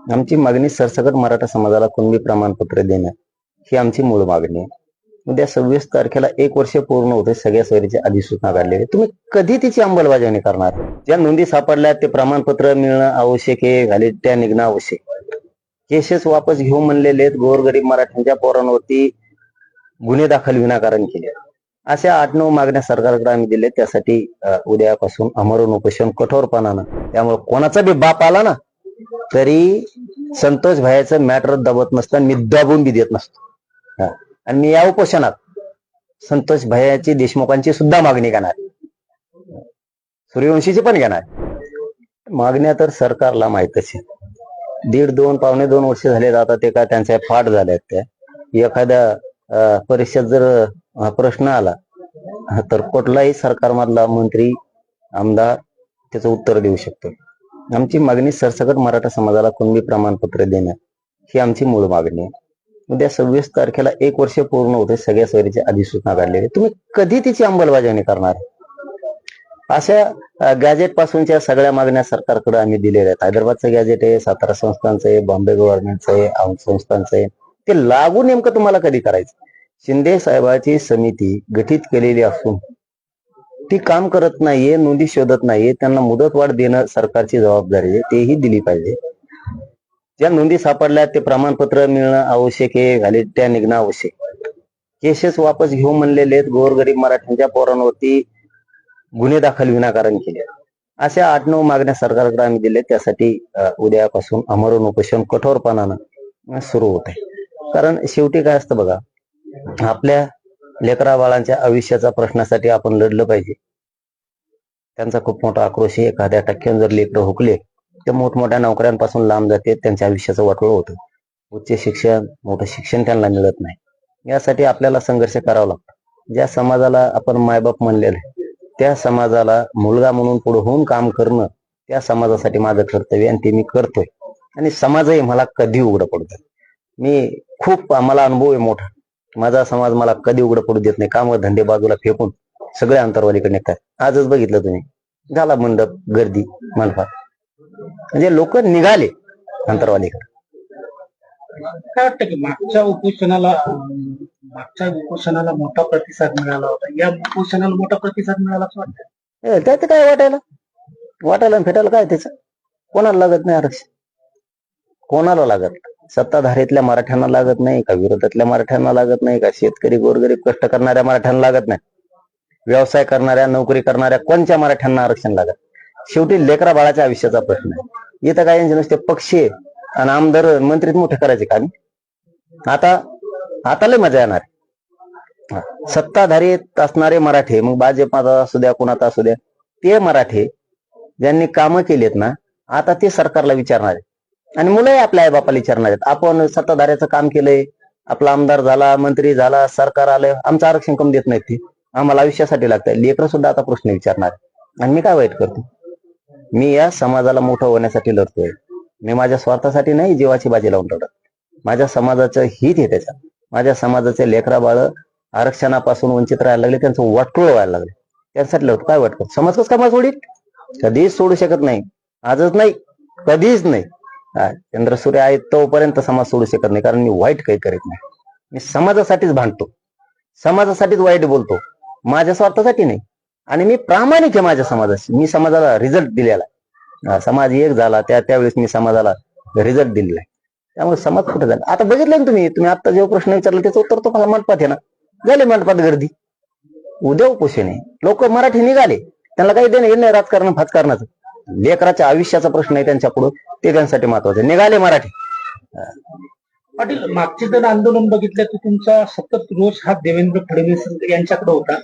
आमची मागणी सरसकट मराठा समाजाला कुणबी प्रमाणपत्र देणं ही आमची मूळ मागणी आहे. उद्या 26 तारखेला 1 वर्ष पूर्ण होते सगळ्या सोयरीची अधिसूचना काढलेली. तुम्ही कधी तिची अंमलबजावणी करणार? ज्या नोंदी सापडल्या ते प्रमाणपत्र मिळणं आवश्यक आहे, व्हॅलिडिटी निघणं आवश्यक. केसेस वापस घेऊ म्हणलेले आहेत. गोरगरीब मराठ्यांच्या पोरांवरती गुन्हे दाखल विनाकारण केले. अशा 8-9 मागण्या सरकारकडे आम्ही दिले. त्यासाठी उद्यापासून आमरण उपोषण कठोरपणानं. त्यामुळे कोणाचा बी बाप आला ना तरी संतोष भाईचं मॅटर दबत नसतं, मी दाबून बी देत नसतो. आणि मी या उपोषणात संतोष भाईची, देशमुखांची सुद्धा मागणी घेणार, सूर्यवंशीची पण घेणार. मागण्या तर सरकारला माहितच आहे. 1.5-2 पावणे 2 वर्ष झाले आता ते काय त्यांच्या पाठ झाल्यात. त्या एखाद्या परीक्षेत जर प्रश्न आला तर कुठलाही सरकारमधला मंत्री, आमदार त्याचं उत्तर देऊ शकतो. आमची मागणी सरसकट मराठा समाजाला कुणबी प्रमाणपत्र देणं ही आमची मूळ मागणी आहे. उद्या 26 तारखेला 1 वर्ष पूर्ण होते सगळ्या सोयरीची अधिसूचना काढलेली. तुम्ही कधी तिची अंमलबजावणी करणार? अशा गॅजेट पासूनच्या सगळ्या मागण्या सरकारकडे आम्ही दिलेल्या आहेत. हैदराबादचं गॅजेट आहे, सातारा संस्थांचं आहे, बॉम्बे गव्हर्नमेंटचं आहे, औंध संस्थांचं आहे. ते लागू नेमकं तुम्हाला कधी करायचं? शिंदे साहेबांची समिती गठीत केलेली असून ती काम करत नाहीये, नोंदी शोधत नाहीये. त्यांना मुदतवाढ देणं सरकारची जबाबदारी आहे, तेही दिली पाहिजे. ज्या नोंदी सापडल्या ते प्रमाणपत्र मिळणं आवश्यक आहे, व्हॅलिडिटी निघणं आवश्यक. केसेस वापस घेऊ म्हणलेले आहेत. गोरगरीब मराठ्यांच्या पोरांवरती गुन्हे दाखल विनाकारण केले. अशा 8-9 मागण्या सरकारकडे आम्ही दिले. त्यासाठी उद्यापासून आमरण उपोषण कठोरपणानं सुरू होत आहे. कारण शेवटी काय असतं बघा, आपल्या लेकरा बाळांच्या आयुष्याच्या प्रश्नासाठी आपण लढलं पाहिजे. त्यांचा खूप मोठा आक्रोश आहे. एखाद्या टक्क्यानं जर लेकरं हुकले तर मोठमोठ्या नोकऱ्यांपासून लांब जाते, त्यांच्या आयुष्याचं वाटोळं होतं. उच्च शिक्षण, मोठं शिक्षण त्यांना मिळत नाही. यासाठी आपल्याला संघर्ष करावा लागतो. ज्या समाजाला आपण मायबाप म्हणलेलं आहे त्या समाजाला मुलगा म्हणून पुढे होऊन काम करणं त्या समाजासाठी माझं कर्तव्य, आणि ते मी करतोय. आणि समाजही मला कधी उघडं पडतं. मला अनुभव आहे मोठा. माझा समाज मला कधी उघडं पडू देत नाही. काम धंदे बाजूला फेकून सगळे अंतरवालीकडे निघतात. आजच बघितलं तुम्ही, झाला मंडप, गर्दी मंडपात, म्हणजे लोक निघाले अंतरवालीकडे. काय वाटतं की मागच्या उपोषणाला मोठा प्रतिसाद मिळाला होता, या उपोषणाला मोठा प्रतिसाद मिळाला असं वाटतं? त्यात काय वाटायला फेटायला काय त्याचं? कोणाला लागत नाही आरक्षण? कोणाला लागत? सत्ताधारीतल्या मराठ्यांना लागत नाही का? विरोधातल्या मराठ्यांना लागत नाही का? शेतकरी, गोरगरीब, कष्ट करणाऱ्या मराठ्यांना लागत नाही? व्यवसाय करणाऱ्या, नोकरी करणाऱ्या कोणत्या मराठ्यांना आरक्षण लागत? शेवटी लेकरा बाळाच्या आयुष्याचा प्रश्न आहे. इथं काय नुसते पक्षी आणि आमदार मंत्रीत मोठे करायचे का? आता लय मजा येणार. सत्ताधारीत असणारे मराठे, मग भाजपाचा असू द्या, कुणाचा असू द्या, ते मराठे ज्यांनी कामं केलीत ना, आता ते सरकारला विचारणार आहेत. आणि मुलंही आपल्या आई बापाला विचारणार आहेत. आपण सत्ताधाऱ्याचं काम केलंय, आपला आमदार झाला, मंत्री झाला, सरकार आलं, आमचं आरक्षण कमी देत नाहीत. ते आम्हाला आयुष्यासाठी लागतंय. लेकरं सुद्धा आता प्रश्न विचारणार. आणि मी काय वाईट करतो? मी या समाजाला मोठं होण्यासाठी लढतोय. मी माझ्या स्वार्थासाठी नाही जीवाची बाजी लावून लढत. माझ्या समाजाचं हित आहे त्याच्यात. माझ्या समाजाचे लेकरा बाळ आरक्षणापासून वंचित राहायला लागले, त्यांचं वाटोळं व्हायला लागले, त्यासाठी लढतो. काय वाटतं? समाज कसं काय सोडील? कधीच सोडू शकत नाही. आजच नाही, कधीच नाही. चंद्रसूर्य आहे तोपर्यंत समाज सोडू शकत नाही. कारण मी वाईट काही करीत नाही. मी समाजासाठीच भांडतो, समाजासाठीच वाईट बोलतो, माझ्या स्वार्थासाठी नाही. आणि मी प्रामाणिक आहे माझ्या समाजाशी. मी समाजाला रिझल्ट दिलेला. समाज एक झाला त्यावेळेस मी समाजाला रिझल्ट दिलेला आहे. त्यामुळे समाज कुठे झाला आता बघितलं ना तुम्ही आता जेव्हा प्रश्न विचारला त्याचं उत्तर तो मंडपात आहे ना. झाले मंडपात गर्दी. उद्या उपोषण आहे. लोक मराठी निघाले, त्यांना काही देणं नाही राजकारण फाजकारणाचं. लेकराच्या आयुष्याचा प्रश्न आहे त्यांच्या पुढं, ते त्यांच्यासाठी महत्वाचं. निघाले मराठी. पाटील, मागचे जर आंदोलन बघितलं तर तुमचा सतत रोष हा देवेंद्र फडणवीस यांच्याकडे होता.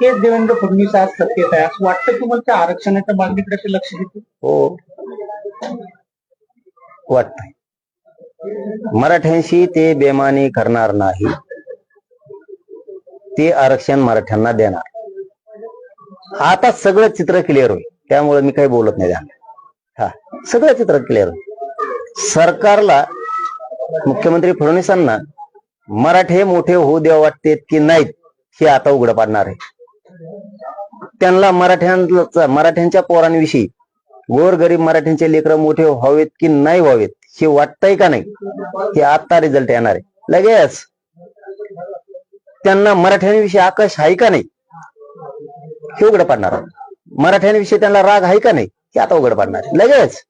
तेच देवेंद्र फडणवीस आज सत्तेत आहे. असं वाटतं तुम्हाला त्या आरक्षणाच्या मागणीकडे ते लक्ष देते? हो, वाटतंय. मराठ्यांशी ते बेमानी करणार नाही. ते आरक्षण मराठ्यांना देणार. आता सगळं चित्र क्लिअर होईल. त्यामुळे मी काही बोलत नाही. सगळं चित्र क्लिअर होईल. सरकारला, मुख्यमंत्री फडणवीसांना मराठे मोठे होऊ द्या वाटते की नाहीत हे आता उघड पाडणार आहे. त्यांना मराठ्यांच्या पोरांविषयी, गोरगरीब मराठ्यांचे लेकरं मोठे व्हावेत की नाही व्हावेत हे वाटतंय का नाही की आता रिझल्ट येणार आहे लगेच. त्यांना मराठ्यांविषयी आकाश आहे का नाही हे उघड पडणार. मराठ्यांविषयी त्यांना राग आहे का नाही हे आता उघड पडणार आहे लगेच.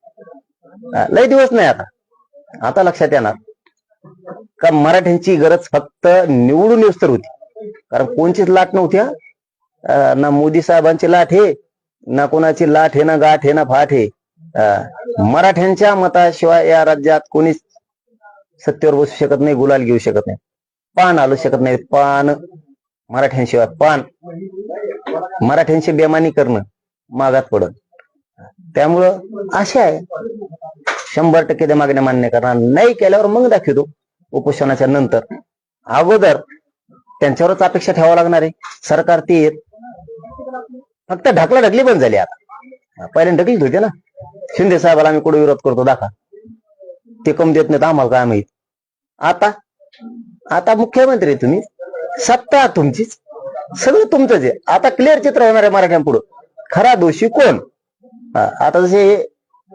लय दिवस नाही आता. आता लक्षात येणार का मराठ्यांची गरज फक्त निवडून येऊस तर होती. कारण कोणचीच लाट नव्हती. ना मोदी साहेबांची लाट हे, ना कोणाची लाट हे, ना गाठ हे, ना फाट हे. मराठ्यांच्या मताशिवाय या राज्यात कोणीच सत्तेवर बसू शकत नाही, गुलाल घेऊ शकत नाही, पान आलू शकत नाही. पान मराठ्यांशिवाय पान. मराठ्यांची बेमानी करणं मागात पडत. त्यामुळं आशा आहे 100% त्या मागण्या मान्य करणार. नाही केल्यावर मग दाखवतो उपोषणाच्या नंतर. अगोदर त्यांच्यावरच अपेक्षा ठेवावं लागणार आहे. सरकार ते येत फक्त ढकली बंद झाली. आता पहिल्यांदा ढकलीत होते ना. शिंदे साहेबाला आम्ही कुठे विरोध करतो दाखवा, ते कम देत नाहीत आम्हाला काय माहित. आता मुख्यमंत्री तुम्ही, सत्ता तुमचीच, सगळं तुमचंच आहे. आता क्लिअर चित्र होणार आहे मराठ्यांपुढं. खरा दोषी कोण. आता जसे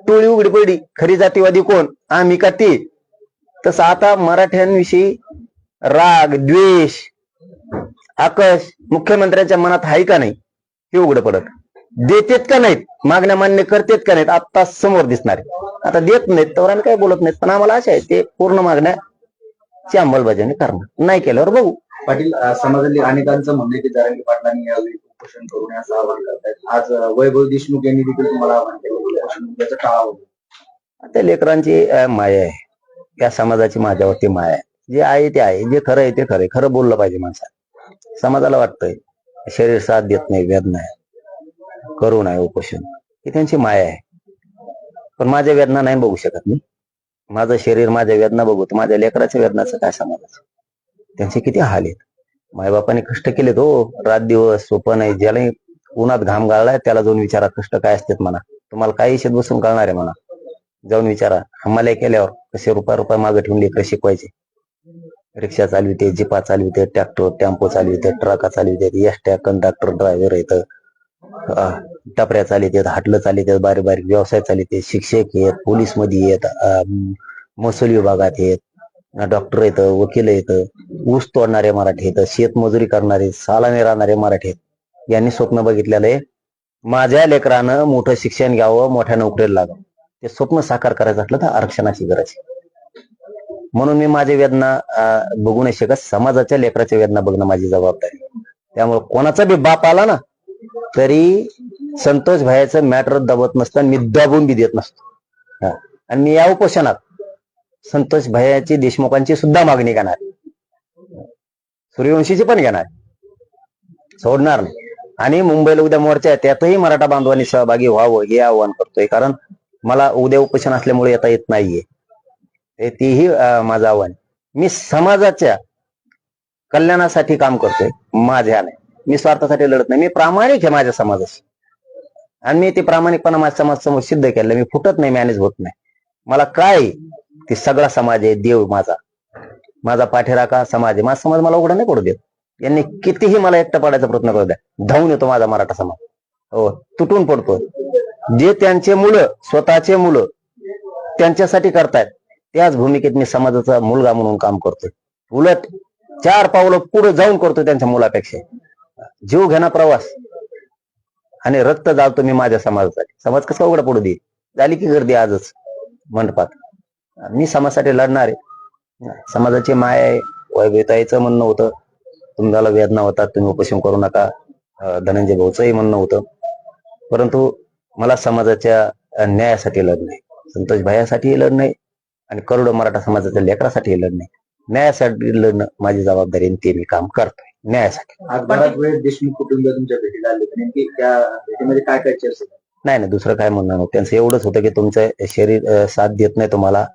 टोळी उघडी पडली, खरी जातीवादी कोण, आम्ही का ते, तसं आता मराठ्यांविषयी राग द्वेष आकश मुख्यमंत्र्यांच्या मनात आहे का नाही हे उघड पडत. देतेत का नाहीत, मागण्या मान्य करतेत का नाहीत आता समोर दिसणार आहे. आता देत नाहीत तर आम्ही काही बोलत नाहीत, पण आम्हाला आशा आहे ते पूर्ण मागण्याची अंमलबजावणी करणार. नाही केल्यावर बघू. पाटील, समाजातील अनेकांचं म्हणणं की जरांगे पाटलांनी यावेळी उपोषण करू नये असं आवाहन करतायत. आज वैभव देशमुख यांनी देखील तुम्हाला आवाहन केलं उपोषण त्याचं टाळावं. त्या लेकरांची माया आहे, त्या समाजाची माझ्यावरती माया आहे. जे आहे ते आहे, जे खरं आहे ते खरं. खरं बोललं पाहिजे माणसाला. समाजाला वाटतंय शरीर साथ देत नाही, वेदना आहे, करू नये उपोषण, ही त्यांची माया आहे. पण माझ्या वेदना नाही बघू शकत मी. माझं शरीर माझ्या वेदना बघू, माझ्या लेकराच्या वेदनाचं काय समाजाचं. त्यांचे किती हाल आहेत. मायबापाने कष्ट केलेत हो, रात दिवस सोपं नाही. ज्याला उन्हात घाम गाळलाय त्याला जाऊन विचारा कष्ट काय असतात म्हणा. तुम्हाला काही शेत बसून कळणार आहे म्हणा. जाऊन विचारा. हमाला केल्यावर कसे रुपया मागे ठेवून लेकरं शिकवायचे. रिक्षा चालविते, जिपा चालविते, ट्रॅक्टर टेम्पो चालविते, ट्रका चालविते, एसट्या कंडक्टर ड्रायव्हर येतं, टपऱ्या चालित, हाटलं चालित, बारीक बारीक व्यवसाय चालित, शिक्षक आहेत, पोलीस मध्ये येत, महसूल विभागात आहेत, डॉक्टर येतं, वकील येतं, ऊस तोडणारे मराठी येतं, शेतमजुरी करणारे, सालाने राहणारे मराठी आहेत. यांनी स्वप्न बघितलेलं आहे माझ्या लेकरानं मोठं शिक्षण घ्यावं, मोठ्या नोकरीला लागावं. ते स्वप्न साकार करायचं असलं तर आरक्षणाची गरज आहे. म्हणून मी माझी वेदना बघू नाही शकत. समाजाच्या लेकराच्या वेदना बघणं माझी जबाबदारी. त्यामुळे कोणाचा बी बाप आला ना तरी संतोष भाईचं मॅटर दबत नसतं, मी दाबून बी देत नसतो. आणि मी या उपोषणात संतोष भाईची, देशमुखांची सुद्धा मागणी घेणार, सूर्यवंशीची पण घेणार, सोडणार नाही. आणि मुंबईला उद्या मोर्चा आहे, त्यातही मराठा बांधवांनी सहभागी व्हावं हे आवाहन करतोय. कारण मला उद्या उपोषण असल्यामुळे येता येत नाहीये. तेही माझं आव्हान. मी समाजाच्या कल्याणासाठी काम करतोय, माझ्या नाही. मी स्वार्थासाठी लढत नाही. मी प्रामाणिक आहे माझ्या समाजाशी, आणि मी ते प्रामाणिकपणा माझ्या समाज समोर सिद्ध केलं. मी फुटत नाही, मॅनेज होत नाही. मला काय ते सगळा समाज आहे, देव माझा पाठीराखा समाज आहे. माझा समाज मला उघडा नाही पडू देत. यांनी कितीही मला एकटं पाडायचा प्रयत्न करू द्या, धावून येतो माझा मराठा समाज. हो, तुटून पडतो. जे त्यांचे मुलं, स्वतःचे मुलं त्यांच्यासाठी करतायत, त्याच भूमिकेत मी समाजाचा मुलगा म्हणून काम करतोय. उलट 4 पावलं पुढे जाऊन करतोय त्यांच्या मुलापेक्षा. जीव घेणा प्रवास आणि रक्त जाळतो मी माझ्या समाजासाठी. समाज कसा उघडा पडू दे. झाली की गर्दी आजच मंडपात. मी समाजासाठी लढणार आहे. समाजाची माय आहे. वैभवताईचं म्हणणं होतं तुम्हाला वेदना होतात, तुम्ही उपोषण करू नका. धनंजय भाऊचंही म्हणणं होतं. परंतु मला समाजाच्या न्यायासाठी लढणं, संतोष भाईसाठी लढणं आणि करोडो मराठा समाजाच्या लेकरासाठी लढणं, न्यायासाठी लढणं माझी जबाबदारी. ते मी काम करतोय न्यायासाठी. आज बराच वेळ देशमुख कुटुंब तुमच्या भेटीला आले, नेमकी त्या भेटीमध्ये काय काय चर्चा? नाही दुसरं काय म्हणणं नव्हतं त्यांचं. एवढंच होतं की तुमचं शरीर साथ देत नाही तुम्हाला,